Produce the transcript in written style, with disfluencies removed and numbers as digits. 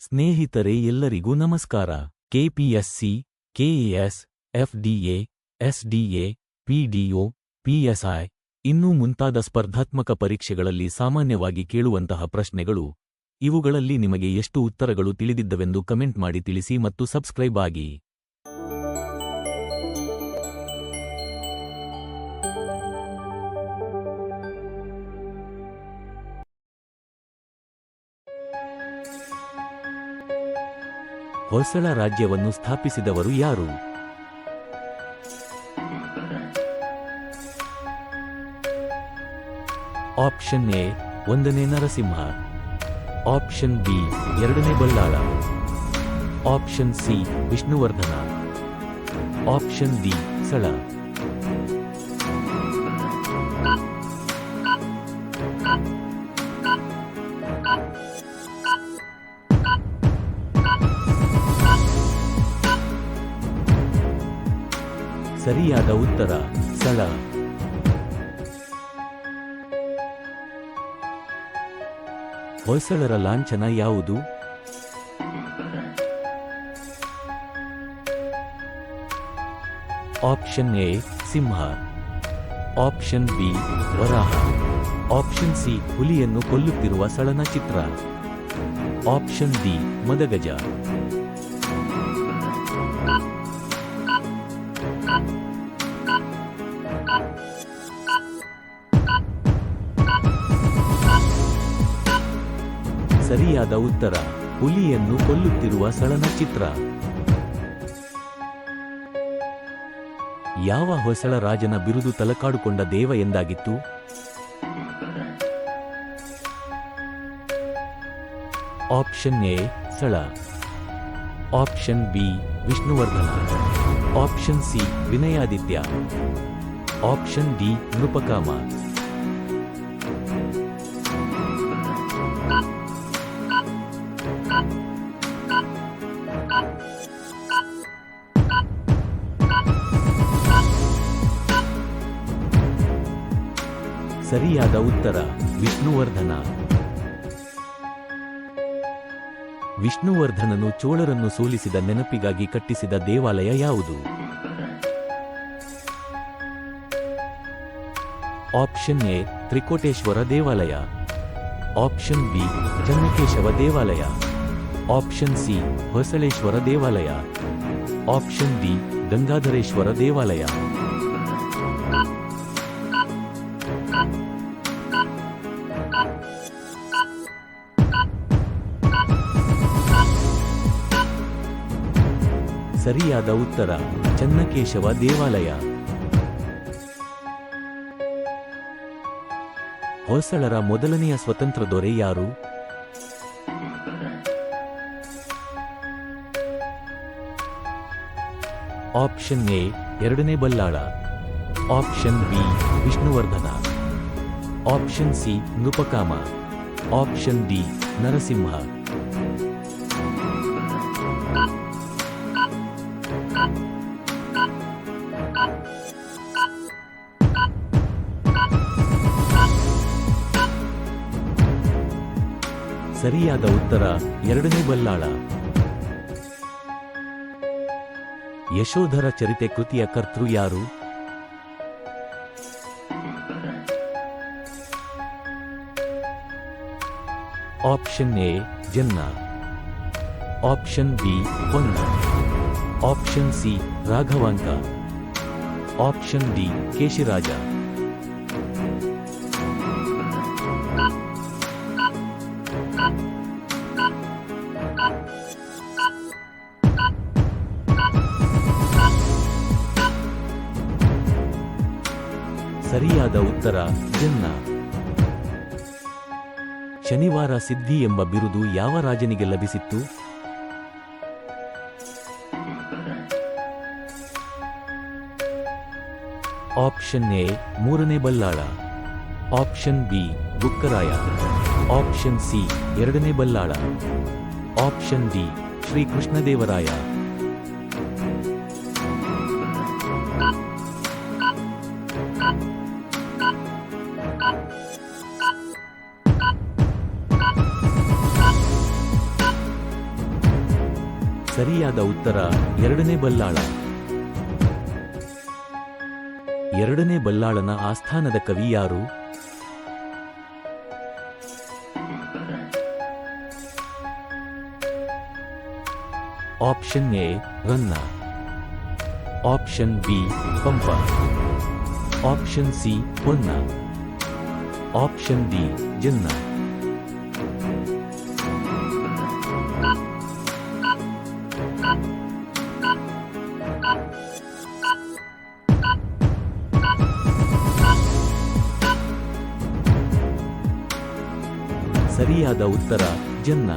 ಸ್ನೇಹಿತರೆ, ಎಲ್ಲರಿಗೂ ನಮಸ್ಕಾರ. KPSC, KAS, FDA, SDA, PDO, PSI ಇನ್ನೂ ಮುಂತಾದ ಸ್ಪರ್ಧಾತ್ಮಕ ಪರೀಕ್ಷೆಗಳಲ್ಲಿ ಸಾಮಾನ್ಯವಾಗಿ ಕೇಳುವಂತಹ ಪ್ರಶ್ನೆಗಳು. ಇವುಗಳಲ್ಲಿ ನಿಮಗೆ ಎಷ್ಟು ಉತ್ತರಗಳು ತಿಳಿದಿದ್ದವೆಂದು ಕಮೆಂಟ್ ಮಾಡಿ ತಿಳಿಸಿ ಮತ್ತು ಸಬ್ಸ್ಕ್ರೈಬ್ ಆಗಿ. ಹೊಯ್ಸಳ ರಾಜ್ಯವನ್ನು ಸ್ಥಾಪಿಸಿದವರು ಯಾರು? ಆಪ್ಷನ್ ಎ, 1ನೇ ನರಸಿಂಹ. ಆಪ್ಷನ್ ಬಿ, 2ನೇ Ballala. Option C, Vishnuvardhana. Option D, Sala. ಸರಿಯಾದ ಉತ್ತರ ಸಳ. ಹೊಯ್ಸಳರ ಲಾಂಛನ ಯಾವುದು? ಆಪ್ಷನ್ ಎ, ಸಿಂಹ. ಆಪ್ಷನ್ ಬಿ, ವರಾಹ. ಆಪ್ಷನ್ ಸಿ, ಹುಲಿಯನ್ನು ಕೊಲ್ಲುತ್ತಿರುವ ಸಳನ ಚಿತ್ರ. ಆಪ್ಷನ್ ಡಿ, ಮದಗಜ. ಸರಿಯಾದ ಉತ್ತರ ಹುಲಿಯನ್ನು ಕೊಲ್ಲುತ್ತಿರುವ ಸಳನ ಚಿತ್ರ. ಯಾವ ಹೊಯ್ಸಳ ರಾಜನ ಬಿರುದು ತಲಕಾಡುಕೊಂಡ ದೇವ ಎಂದಾಗಿತ್ತು? Option A, Sala. Option B, Vishnuvardhana. Option C, Vinayaditya. Option D, Nripakama. ಸರಿಯಾದ ಉತ್ತರ ವಿಷ್ಣುವರ್ಧನ. ವಿಷ್ಣುವರ್ಧನನು ಚೋಳರನ್ನು ಸೋಲಿಸಿದ ನೆನಪಿಗಾಗಿ ಕಟ್ಟಿಸಿದ ದೇವಾಲಯ ಯಾವುದು? ಆಪ್ಷನ್ ಎ, ತ್ರಿಕೋಟೇಶ್ವರ ದೇವಾಲಯ. ಆಪ್ಷನ್ ಬಿ, ಚನ್ನಕೇಶವ ದೇವಾಲಯ. ಆಪ್ಷನ್ ಸಿ, ಹೊಯ್ಸಳೇಶ್ವರ ದೇವಾಲಯ. ಆಪ್ಷನ್ ಡಿ, ಗಂಗಾಧರೇಶ್ವರ ದೇವಾಲಯ. ಸರಿಯಾದ ಉತ್ತರ ಚನ್ನಕೇಶವ ದೇವಾಲಯ. ಹೊಯ್ಸಳರ ಮೊದಲನೆಯ ಸ್ವತಂತ್ರ ದೊರೆ ಯಾರು? ಆಪ್ಷನ್ ಎ, 2ನೇ Ballala. Option B, Vishnuvardhana. Option C, Nripakama. Option D, Narasimha. ಸರಿಯಾದ ಉತ್ತರ 2ನೇ ಬಲ್ಲಾಳ. ಯಶೋಧರ ಚರಿತೆ ಕೃತಿಯ ಕರ್ತೃ ಯಾರು? Option A, Janna. Option B, Ponna. Option C, Raghavanka. Option D, Keshiraja. ಸರಿಯಾದ ಉತ್ತರ ಜನ್ನ. ಶನಿವಾರ ಸಿದ್ಧಿ ಎಂಬ ಬಿರುದು ಯಾವ ರಾಜನಿಗೆ ಲಭಿಸಿತ್ತು? ಆಪ್ಷನ್ ಎ, 3ನೇ Ballala. Option B, Bukkaraya. Option C, 2ನೇ ಬಲ್ಲಾಳ. Option D, Sri Krishnadevaraya. ಸರಿಯಾದ ಉತ್ತರ ಎರಡನೇ ಬಲ್ಲಾಳ. ಎರಡನೇ ಬಲ್ಲಾಳನ ಆಸ್ಥಾನದ ಕವಿ ಯಾರು? Option A Ranna, option B Pampa, option C Honna, option D ಜನ್ನ. ಸರಿಯಾದ ಉತ್ತರ ಜನ್ನ.